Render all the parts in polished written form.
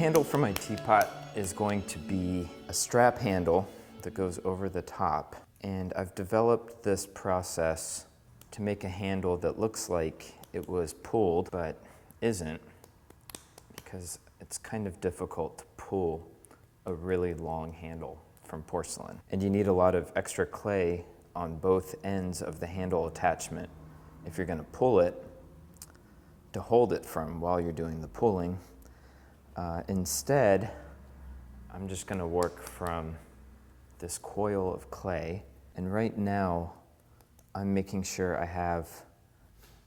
handle for my teapot is going to be a strap handle that goes over the top. And I've developed this process to make a handle that looks like it was pulled, but isn't, because it's kind of difficult to pull a really long handle from porcelain. And you need a lot of extra clay on both ends of the handle attachment if you're gonna pull it, to hold it from while you're doing the pulling. Instead, I'm just gonna work from this coil of clay. And right now, I'm making sure I have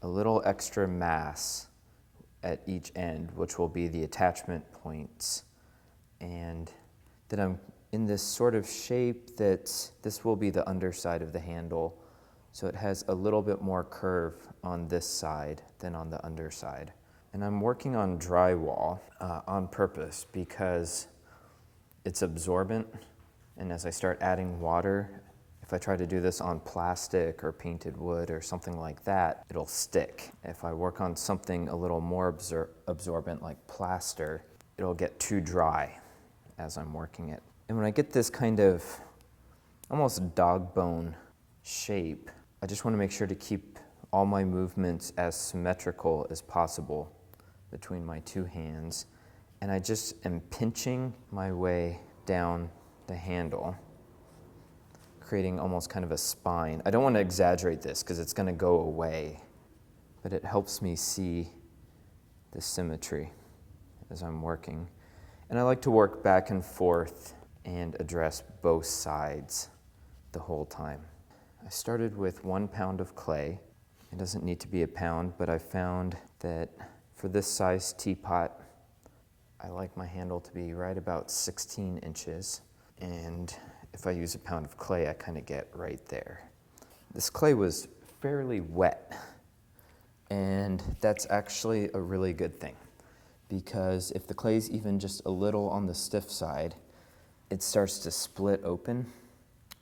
a little extra mass at each end, which will be the attachment points. And that I'm in this sort of shape that this will be the underside of the handle. So it has a little bit more curve on this side than on the underside. And I'm working on drywall on purpose because it's absorbent. And as I start adding water, if I try to do this on plastic or painted wood or something like that, it'll stick. If I work on something a little more absorbent like plaster, it'll get too dry as I'm working it. And when I get this kind of almost dog bone shape, I just want to make sure to keep all my movements as symmetrical as possible between my two hands. And I just am pinching my way down the handle, creating almost kind of a spine. I don't want to exaggerate this because it's going to go away, but it helps me see the symmetry as I'm working. And I like to work back and forth and address both sides the whole time. I started with 1 pound of clay. It doesn't need to be a pound, but I found that for this size teapot, I like my handle to be right about 16 inches. And if I use a pound of clay, I kind of get right there. This clay was fairly wet, and that's actually a really good thing, because if the clay is even just a little on the stiff side, it starts to split open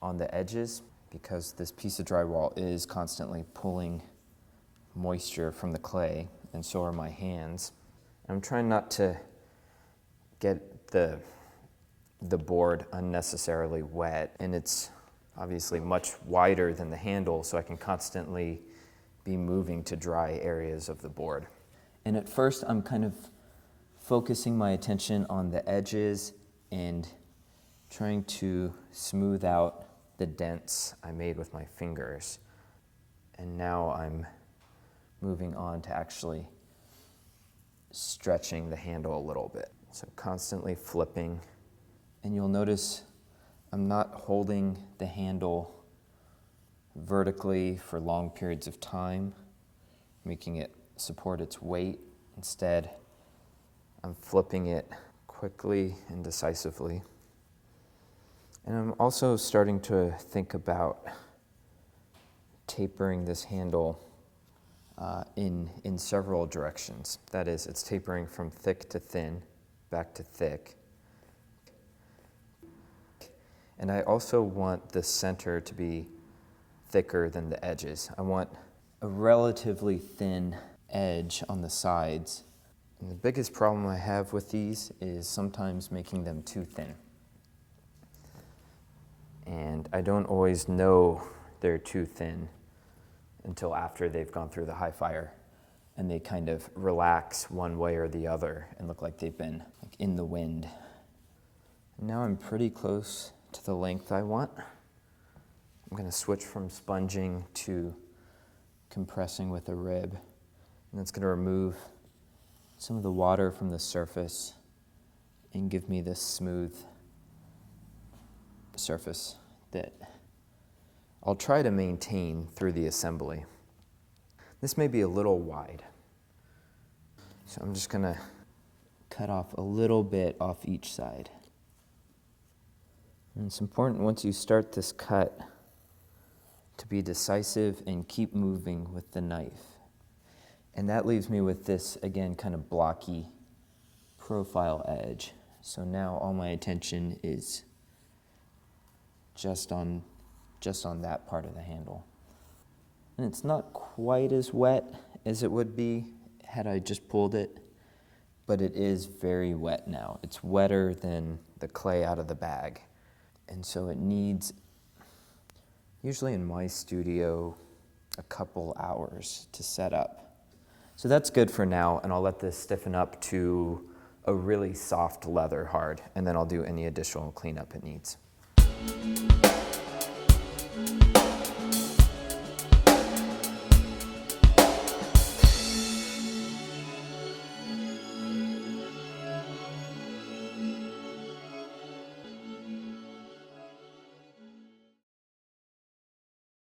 on the edges, because this piece of drywall is constantly pulling moisture from the clay, and so are my hands. I'm trying not to get the board unnecessarily wet, and it's obviously much wider than the handle, so I can constantly be moving to dry areas of the board. And at first, I'm kind of focusing my attention on the edges and trying to smooth out the dents I made with my fingers. And now I'm moving on to actually stretching the handle a little bit. So constantly flipping. And you'll notice I'm not holding the handle vertically for long periods of time, making it support its weight. Instead, I'm flipping it quickly and decisively. And I'm also starting to think about tapering this handle in several directions. That is, it's tapering from thick to thin, back to thick. And I also want the center to be thicker than the edges. I want a relatively thin edge on the sides. And the biggest problem I have with these is sometimes making them too thin. And I don't always know they're too thin until after they've gone through the high fire and they kind of relax one way or the other and look like they've been in the wind. Now I'm pretty close to the length I want. I'm going to switch from sponging to compressing with a rib, and that's going to remove some of the water from the surface and give me this smooth surface that I'll try to maintain through the assembly. This may be a little wide, so I'm just going to cut off a little bit off each side. And it's important once you start this cut to be decisive and keep moving with the knife. And that leaves me with this, again, kind of blocky profile edge. So now all my attention is just on that part of the handle. And it's not quite as wet as it would be had I just pulled it, but it is very wet now. It's wetter than the clay out of the bag. And so it needs, usually in my studio, a couple hours to set up. So that's good for now, and I'll let this stiffen up to a really soft leather hard, and then I'll do any additional cleanup it needs.